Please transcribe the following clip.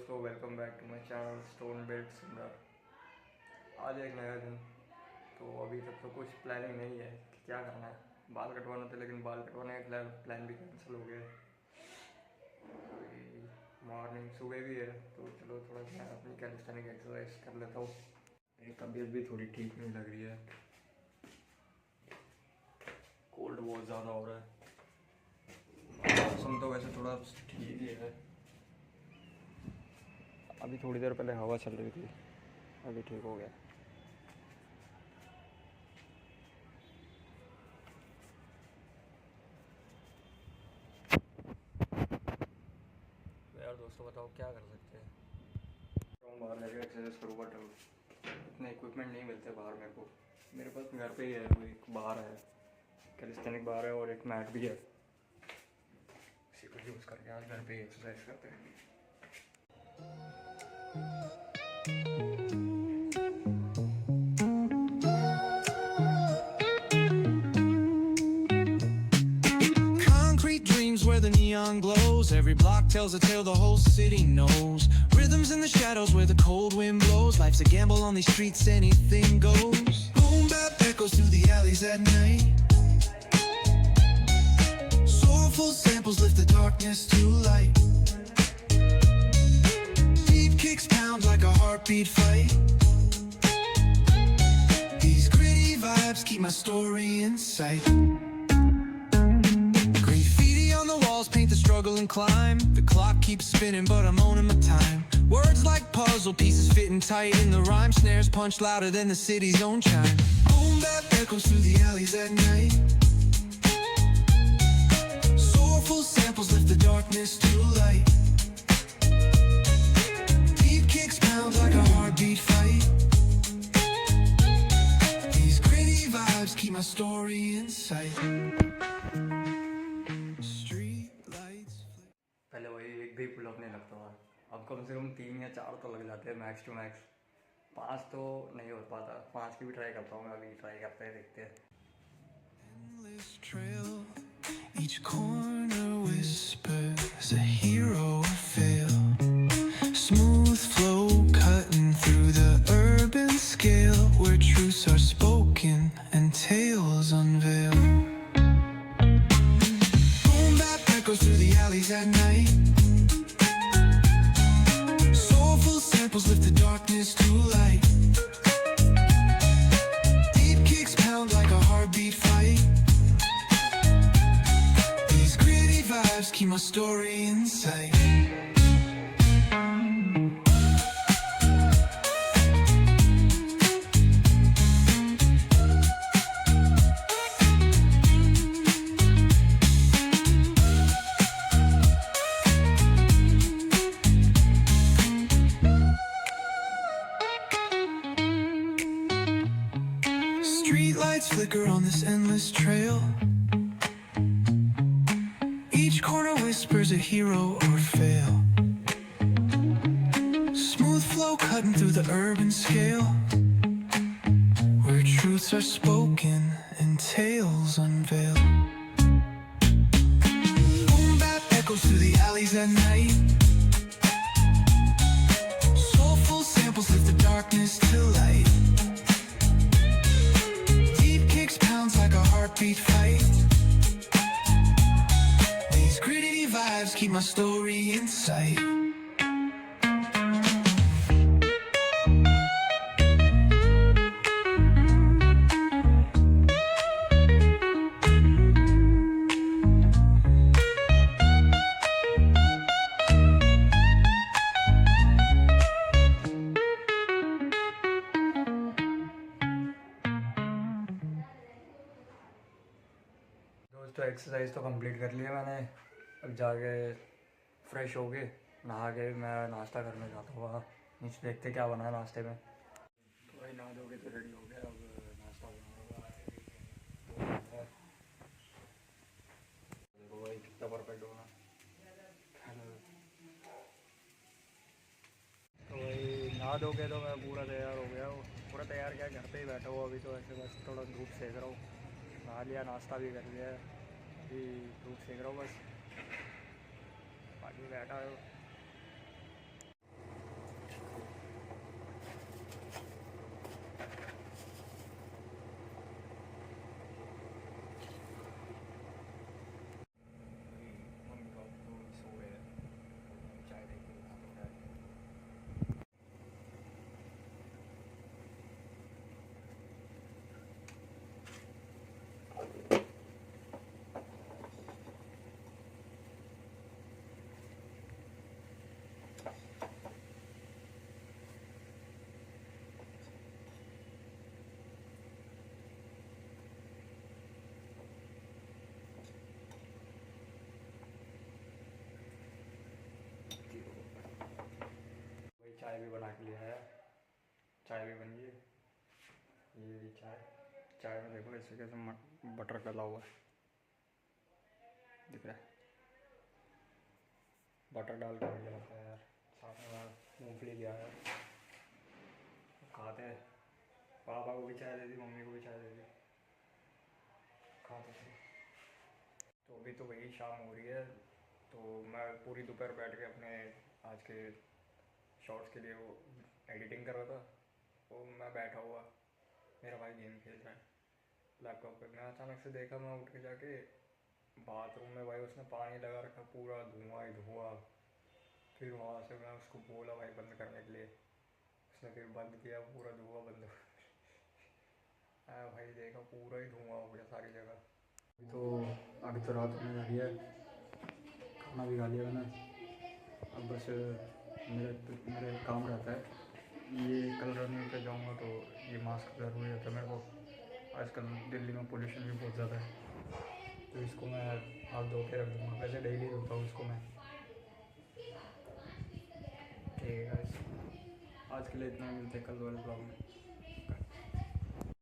दोस्तों, welcome back to my channel Stone Build Sundar. आज एक नया दिन। तो अभी तक तो कुछ प्लानिंग नहीं है कि क्या करना है। बाल कटवाना था लेकिन बाल कटवाने का प्लान भी कैंसिल हो गया है। अभी मॉर्निंग सुबह भी है तो चलो थोड़ा मैं अपनी कैलिस्थेनिक एक्सरसाइज कर लेता हूँ। मेरी तबीयत भी थोड़ी ठीक नहीं लग रही है, कोल्ड बहुत ज़्यादा हो रहा है। मौसम तो वैसे थोड़ा ठीक ही है। अभी थोड़ी देर पहले हवा चल रही थी, अभी ठीक हो गया। तो यार दोस्तों बताओ क्या कर सकते हैं। बाहर जाकर एक्सरसाइज करूँ बट इतने इक्विपमेंट नहीं मिलते बाहर मेरे को। मेरे पास घर पे ही है, वो एक बार है, कैलिस्थेनिक बार है और एक मैट भी है। उसी को यूज़ करके आज घर पे ही एक्सरसाइज करते हैं। Where the neon glows, every block tells a tale the whole city knows. Rhythms in the shadows where the cold wind blows. Life's a gamble on these streets, anything goes. Boom bap echoes through the alleys at night. Soulful samples lift the darkness to light. Deep kicks pound like a heartbeat fight. These gritty vibes keep my story in sight. Paint the struggle and climb. The clock keeps spinning but I'm owning my time. Words like puzzle pieces fitting tight in the rhyme. Snares punch louder than the city's own chime. Boom bap echoes through the alleys at night. Soulful samples lift the darkness to light. Deep kicks pound like a heartbeat fight. These gritty vibes keep my story in sight. पहले वही एक भी pull up नहीं लगता था, अब कम से कम 3 या 4 तो लग जाते हैं मैक्स टू मैक्स। 5 तो नहीं हो पाता, 5 की भी ट्राई करता हूँ मैं, अभी ट्राई करते हैं, देखते हैं। Endless trail, each corner whispers a hero fail. Smooth flow cutting through the urban scale, where truths are spoken and tales unveil. Boom bap echoes through the alleys at night. Soulful samples lift the darkness to light. Deep kicks pound like a heartbeat fight. These gritty vibes keep my story in sight. Streetlights flicker on this endless trail. Each corner whispers a hero or fail. Smooth flow cutting through the urban scale, where truths are spoken and tales unveil. Boom bap echoes through the alleys at night. Soulful samples lift the darkness to light. Like a heartbeat fight. These gritty vibes keep my story in sight. तो exercise तो complete कर लिया मैंने। अब जाके fresh हो के नहा के मैं नाश्ता करने जाता हूँ वहाँ नीचे, देखते क्या बना है नाश्ते में। तो भाई नहा धो के तो रेडी हो गया, अब नाश्ता बनाऊँगा। देखो भाई कितना परफेक्ट होना। तो भाई नहा धो के तो मैं पूरा तैयार हो गया हूँ, पूरा तैयार क्या, घर पे ही बैठा हुआ अभी तो ऐसे, बस थोड़ा धूप सेक रहा हूँ। नहा लिया, नाश्ता भी कर लिया है, अभी धूप सेक रहा हूँ बस, बाकी बैठा है। चाय भी बना के लिया है, चाय भी बन गई। ये भी चाय, चाय में देखो इस तरीके से बटर डला हुआ है, दिख रहा है, बटर डाल के बढ़िया लगता है यार। साथ में मूँगफली लिया है, खाते हैं। पापा को भी चाय दे दी, मम्मी को भी चाय दे दी, खाते थे। तो अभी तो वही शाम हो रही है, तो मैं पूरी दोपहर बैठ के अपने आज के शॉर्ट्स के लिए वो एडिटिंग कर रहा था। वो मैं बैठा हुआ, मेरा भाई गेम खेल रहा है लैपटॉप पे। मैं अचानक से देखा, मैं उठ के जाके बाथरूम में, भाई उसने पानी लगा रखा, पूरा धुआं ही धुआं। फिर वहाँ से मैं उसको बोला भाई बंद करने के लिए, उसने फिर बंद किया, पूरा धुआं बंद हो गया। भाई देखा पूरा ही धुआं हो गया सारी जगह। तो अभी तो रात होने वाली है, खाना भी खा लिया मैंने। अब बस मेरा एक काम रहता है, ये कल रनिंग पे जाऊँगा तो ये मास्क ज़रूरी रहता है मेरे को। आजकल दिल्ली में पोल्यूशन भी बहुत ज़्यादा है, तो इसको मैं हाथ धो के रख दूँगा। वैसे डेली धोता हूँ इसको मैं। ठीक है गाइस, आज के लिए इतना ही, मिलते हैं कल वाले ब्लॉग में।